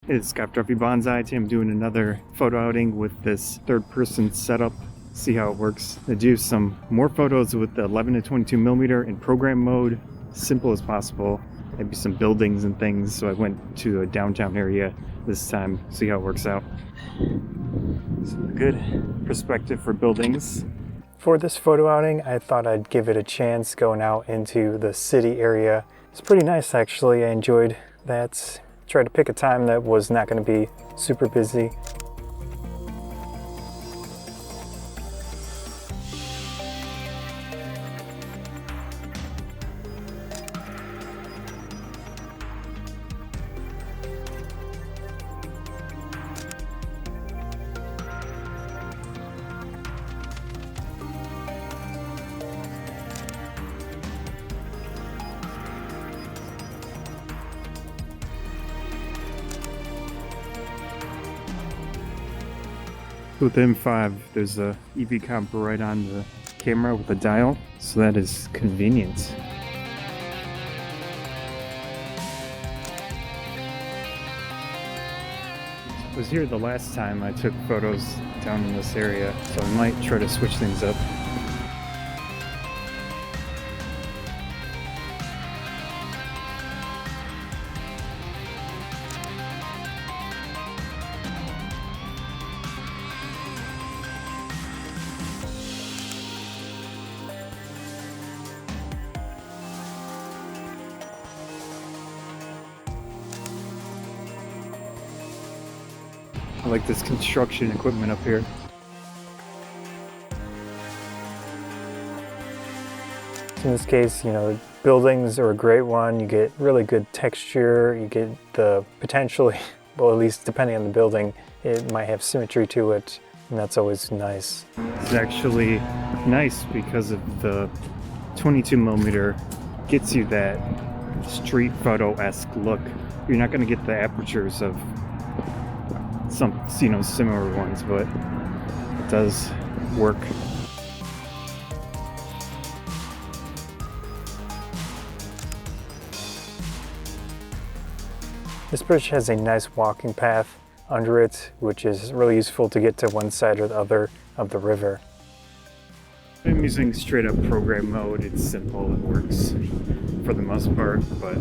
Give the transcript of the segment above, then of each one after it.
It's Scott Duffy Bonsai. Today I'm doing another photo outing with this third-person setup. See how it works. I do some more photos with the 11 to 22 millimeter in program mode, simple as possible. Maybe some buildings and things. So I went to a downtown area this time. See how it works out. So good perspective for buildings. For this photo outing, I thought I'd give it a chance going out into the city area. It's pretty nice actually. I enjoyed that. Tried to pick a time that was not going to be super busy. With the M5, there's a EV comp right on the camera with a dial, so that is convenient. I was here the last time I took photos down in this area, so I might try to switch things up. I like this construction equipment up here. In this case, buildings are a great one. You get really good texture. You get the potentially, well, at least depending on the building, it might have symmetry to it, and that's always nice. It's actually nice because of the 22 millimeter gets you that street photo-esque look. You're not going to get the apertures of some similar ones, but it does work. This bridge has a nice walking path under it, which is really useful to get to one side or the other of the river. I'm using straight up program mode. It's simple, it works for the most part, but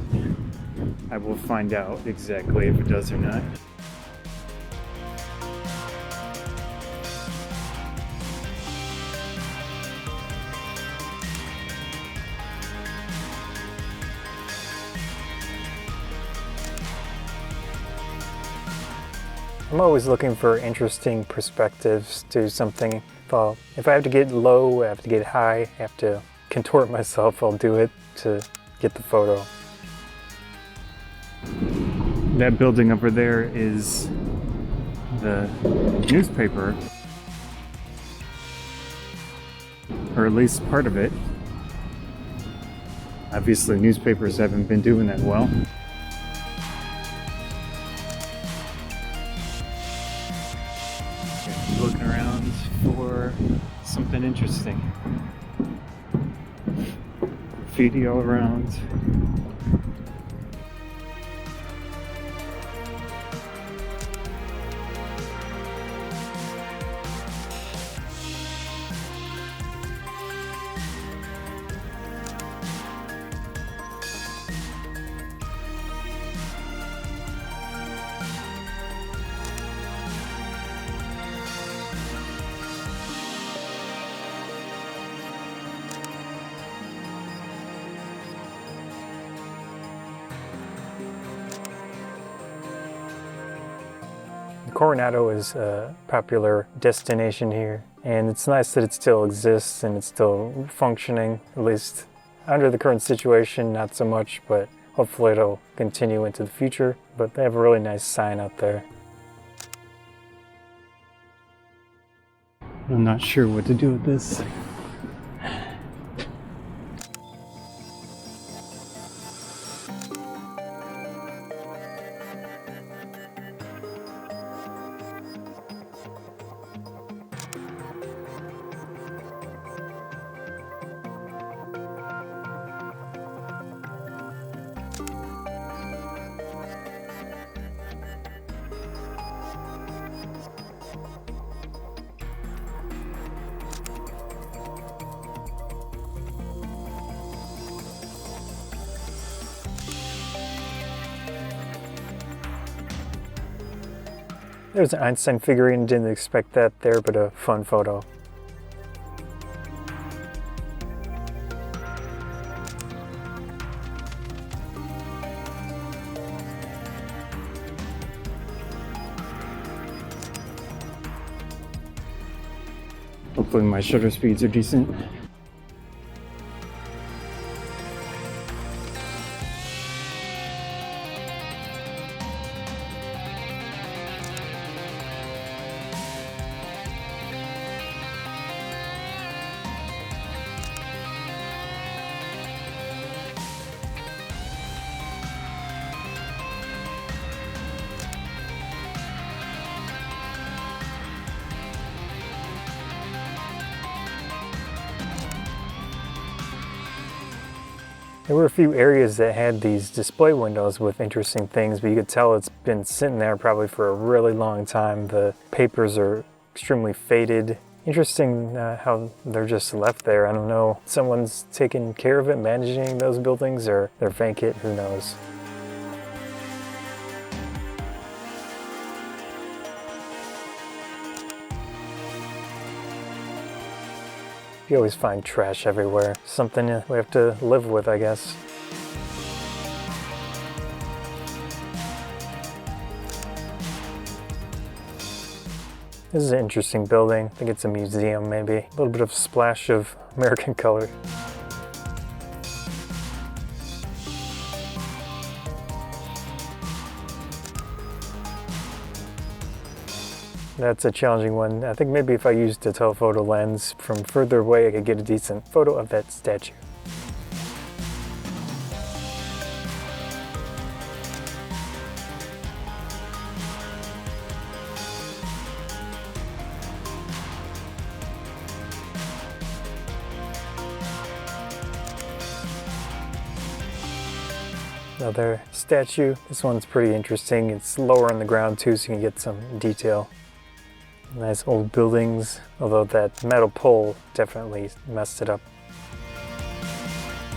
I will find out exactly if it does or not. I'm always looking for interesting perspectives to something. If I have to get low, I have to get high, I have to contort myself, I'll do it to get the photo. That building over there is the newspaper, or at least part of it. Obviously, newspapers haven't been doing that well. Looking around for something interesting. Graffiti all around. Coronado is a popular destination here, and it's nice that it still exists and it's still functioning, at least under the current situation, not so much, but hopefully it'll continue into the future. But they have a really nice sign out there. I'm not sure what to do with this. There's an Einstein figurine, didn't expect that there, but a fun photo. Hopefully my shutter speeds are decent. There were a few areas that had these display windows with interesting things, but you could tell it's been sitting there probably for a really long time. The papers are extremely faded. Interesting how they're just left there. I don't know, someone's taking care of it, managing those buildings, or they're vacant, who knows. You always find trash everywhere. Something we have to live with, I guess. This is an interesting building. I think it's a museum, maybe. A little bit of splash of American color. That's a challenging one. I think maybe if I used a telephoto lens from further away, I could get a decent photo of that statue. Another statue. This one's pretty interesting. It's lower on the ground too, so you can get some detail. Nice old buildings, although that metal pole definitely messed it up.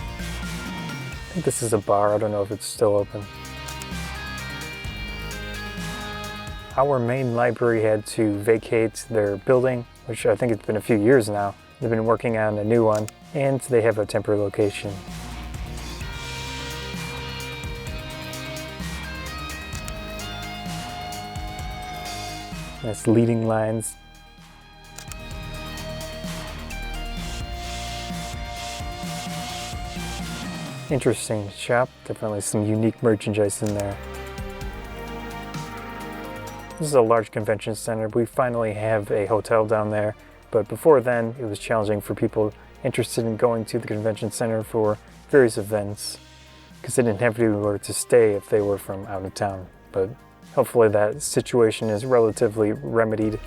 I think this is a bar. I don't know if it's still open. Our main library had to vacate their building, which I think it's been a few years now. They've been working on a new one, and they have a temporary location. Nice leading lines. Interesting shop, definitely some unique merchandise in there. This is a large convention center. We finally have a hotel down there, but before then it was challenging for people interested in going to the convention center for various events because they didn't have anywhere to stay if they were from out of town. But hopefully that situation is relatively remedied.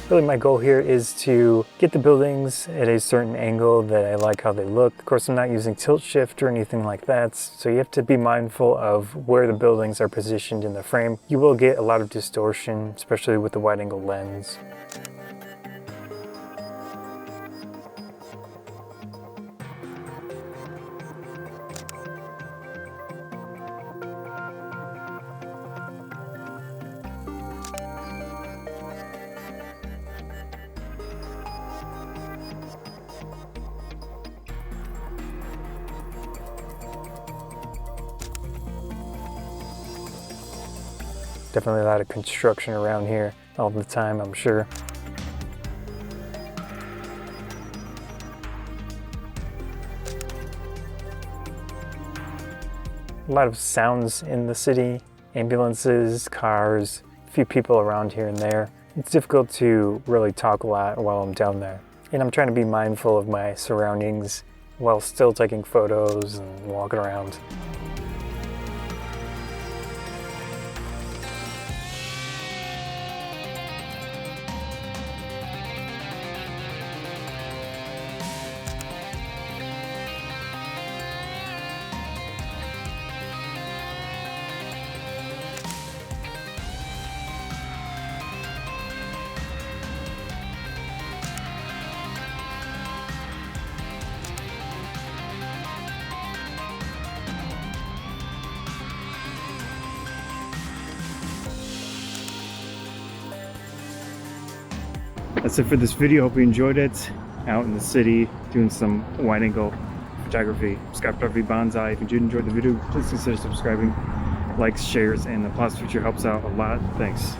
Really my goal here is to get the buildings at a certain angle that I like how they look. Of course, I'm not using tilt shift or anything like that, so you have to be mindful of where the buildings are positioned in the frame. You will get a lot of distortion, especially with the wide angle lens. Definitely a lot of construction around here all the time, I'm sure. A lot of sounds in the city, ambulances, cars, a few people around here and there. It's difficult to really talk a lot while I'm down there. And I'm trying to be mindful of my surroundings while still taking photos and walking around. That's it for this video. Hope you enjoyed it. Out in the city doing some wide angle photography. Scott Photography Bonsai. If you did enjoy the video, please consider subscribing. Likes, shares, and the applause feature helps out a lot. Thanks.